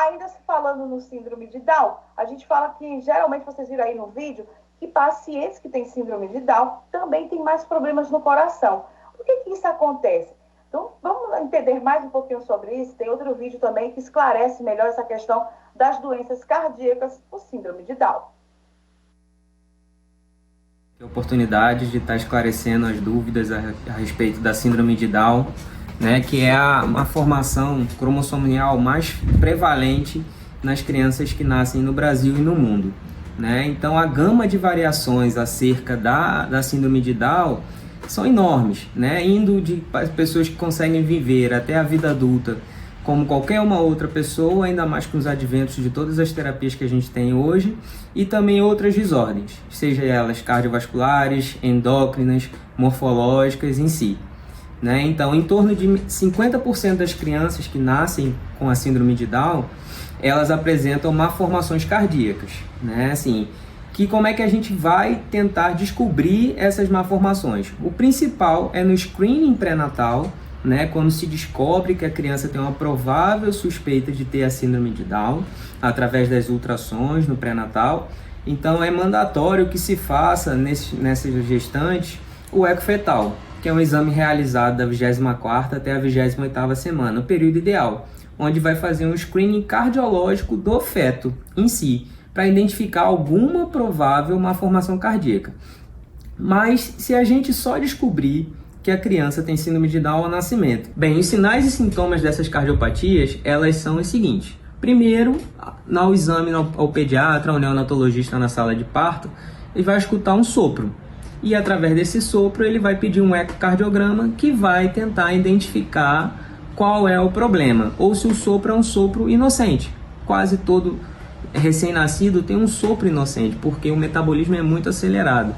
Ainda se falando no síndrome de Down, a gente fala que, geralmente, vocês viram aí no vídeo, que pacientes que têm síndrome de Down também têm mais problemas no coração. Por que isso acontece? Então, vamos entender mais um pouquinho sobre isso. Tem outro vídeo também que esclarece melhor essa questão das doenças cardíacas por síndrome de Down. A oportunidade de estar esclarecendo as dúvidas a respeito da síndrome de Down, né, que é uma formação cromossomial mais prevalente nas crianças que nascem no Brasil e no mundo, né? Então a gama de variações acerca da síndrome de Down são enormes, né? Indo de pessoas que conseguem viver até a vida adulta como qualquer uma outra pessoa, ainda mais com os adventos de todas as terapias que a gente tem hoje, e também outras desordens, seja elas cardiovasculares, endócrinas, morfológicas em si, né? Então, em torno de 50% das crianças que nascem com a síndrome de Down, elas apresentam malformações cardíacas, né? Assim, que como é que a gente vai tentar descobrir essas malformações? O principal é no screening pré-natal, né? Quando se descobre que a criança tem uma provável suspeita de ter a síndrome de Down, através das ultrassons no pré-natal. Então, é mandatório que se faça nessas gestantes o eco fetal, que é um exame realizado da 24ª até a 28ª semana, o período ideal, onde vai fazer um screening cardiológico do feto em si, para identificar alguma provável malformação cardíaca. Mas se a gente só descobrir que a criança tem síndrome de Down ao nascimento, bem, os sinais e sintomas dessas cardiopatias, elas são os seguintes. Primeiro, no exame ao pediatra, ao neonatologista na sala de parto, ele vai escutar um sopro. E através desse sopro ele vai pedir um ecocardiograma que vai tentar identificar qual é o problema, ou se o sopro é um sopro inocente. Quase todo recém-nascido tem um sopro inocente, porque o metabolismo é muito acelerado.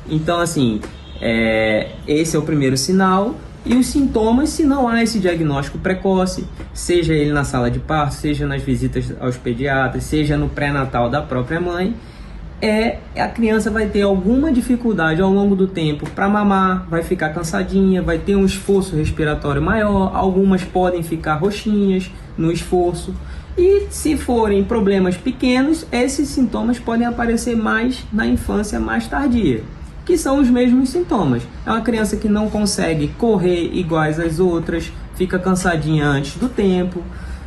Então, assim, esse é o primeiro sinal. E os sintomas, se não há esse diagnóstico precoce, seja ele na sala de parto, seja nas visitas aos pediatras, seja no pré-natal da própria mãe, a criança vai ter alguma dificuldade ao longo do tempo para mamar, vai ficar cansadinha, vai ter um esforço respiratório maior, algumas podem ficar roxinhas no esforço. E se forem problemas pequenos, esses sintomas podem aparecer mais na infância mais tardia, que são os mesmos sintomas. É uma criança que não consegue correr iguais às outras, fica cansadinha antes do tempo,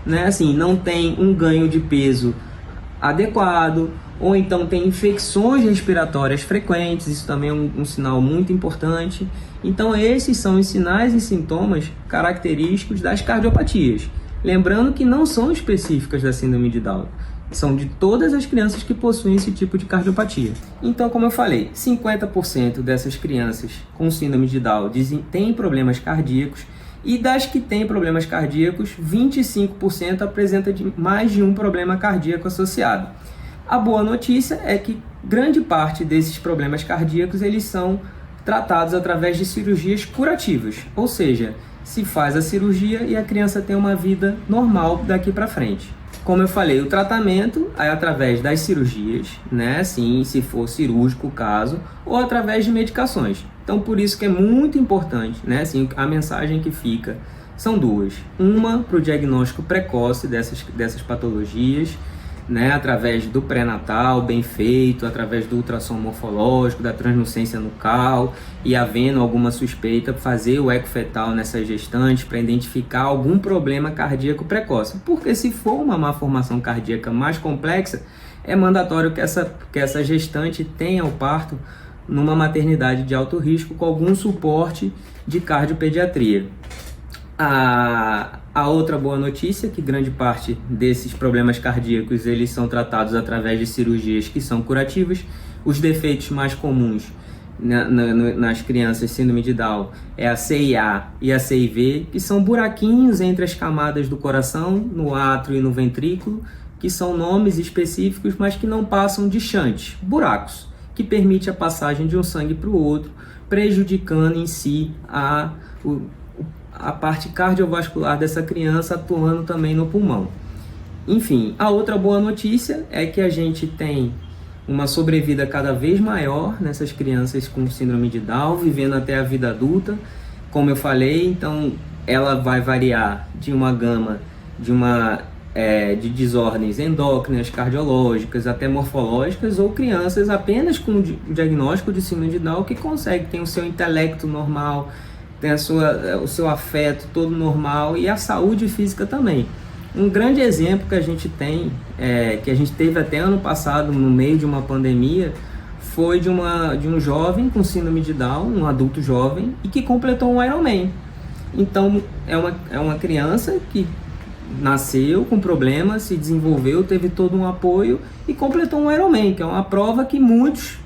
né? Assim, não tem um ganho de peso adequado, ou então tem infecções respiratórias frequentes, isso também é um sinal muito importante. Então esses são os sinais e sintomas característicos das cardiopatias. Lembrando que não são específicas da síndrome de Down, são de todas as crianças que possuem esse tipo de cardiopatia. Então, como eu falei, 50% dessas crianças com síndrome de Down têm problemas cardíacos, e das que têm problemas cardíacos, 25% apresenta mais de um problema cardíaco associado. A boa notícia é que grande parte desses problemas cardíacos eles são tratados através de cirurgias curativas, ou seja, se faz a cirurgia e a criança tem uma vida normal daqui para frente. Como eu falei, o tratamento é através das cirurgias, né? Sim, se for cirúrgico o caso, ou através de medicações. Então, por isso que é muito importante, né? Assim, a mensagem que fica são duas. Uma para o diagnóstico precoce dessas patologias, né, através do pré-natal bem feito, através do ultrassom morfológico, da translucência nucal, e havendo alguma suspeita, fazer o eco fetal nessas gestantes para identificar algum problema cardíaco precoce. Porque se for uma malformação cardíaca mais complexa, é mandatório que essa gestante tenha o parto numa maternidade de alto risco com algum suporte de cardiopediatria. A outra boa notícia é que grande parte desses problemas cardíacos eles são tratados através de cirurgias que são curativas. Os defeitos mais comuns nas crianças síndrome de Down é a CIA e a CIV, que são buraquinhos entre as camadas do coração, no átrio e no ventrículo, que são nomes específicos, mas que não passam de shunts, buracos, que permite a passagem de um sangue para o outro, prejudicando em si a parte cardiovascular dessa criança, atuando também no pulmão. Enfim, a outra boa notícia é que a gente tem uma sobrevida cada vez maior nessas crianças com síndrome de Down, vivendo até a vida adulta. Como eu falei, então ela vai variar de uma gama de uma de desordens endócrinas, cardiológicas, até morfológicas, ou crianças apenas com o diagnóstico de síndrome de Down que conseguem ter o seu intelecto normal, tem o seu afeto todo normal e a saúde física também. Um grande exemplo que a gente tem, que a gente teve até ano passado, no meio de uma pandemia, foi de um jovem com síndrome de Down, um adulto jovem, e que completou um Ironman. Então, é uma criança que nasceu com problemas, se desenvolveu, teve todo um apoio e completou um Ironman, que é uma prova que muitas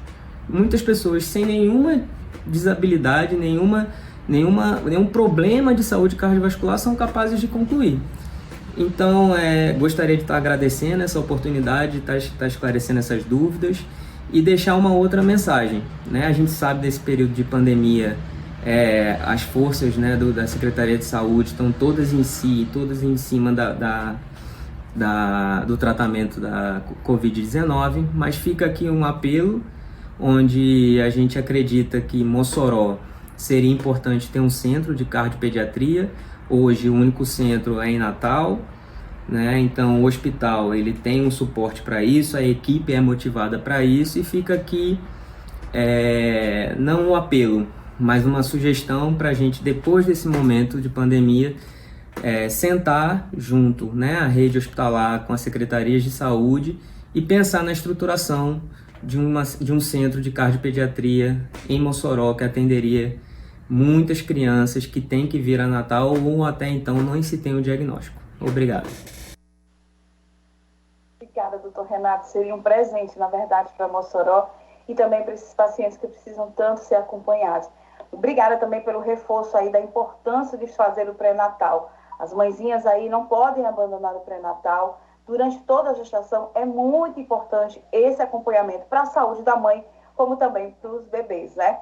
pessoas sem nenhuma desabilidade, nenhum problema de saúde cardiovascular são capazes de concluir. Então, gostaria de estar agradecendo essa oportunidade, de estar esclarecendo essas dúvidas e deixar uma outra mensagem, né? A gente sabe desse período de pandemia, as forças, né, da Secretaria de Saúde estão todas em cima do tratamento da Covid-19, mas fica aqui um apelo onde a gente acredita que Mossoró seria importante ter um centro de cardiopediatria. Hoje o único centro é em Natal, né? Então o hospital ele tem um suporte para isso, a equipe é motivada para isso, e fica aqui não um apelo, mas uma sugestão para a gente, depois desse momento de pandemia, sentar junto, né, a rede hospitalar com as secretarias de saúde e pensar na estruturação de um centro de cardiopediatria em Mossoró, que atenderia muitas crianças que têm que vir a Natal ou até então não se tem o diagnóstico. Obrigado. Obrigada, doutor Renato. Seria um presente, na verdade, para Mossoró e também para esses pacientes que precisam tanto ser acompanhados. Obrigada também pelo reforço aí da importância de fazer o pré-natal. As mãezinhas aí não podem abandonar o pré-natal. Durante toda a gestação é muito importante esse acompanhamento para a saúde da mãe, como também para os bebês, né?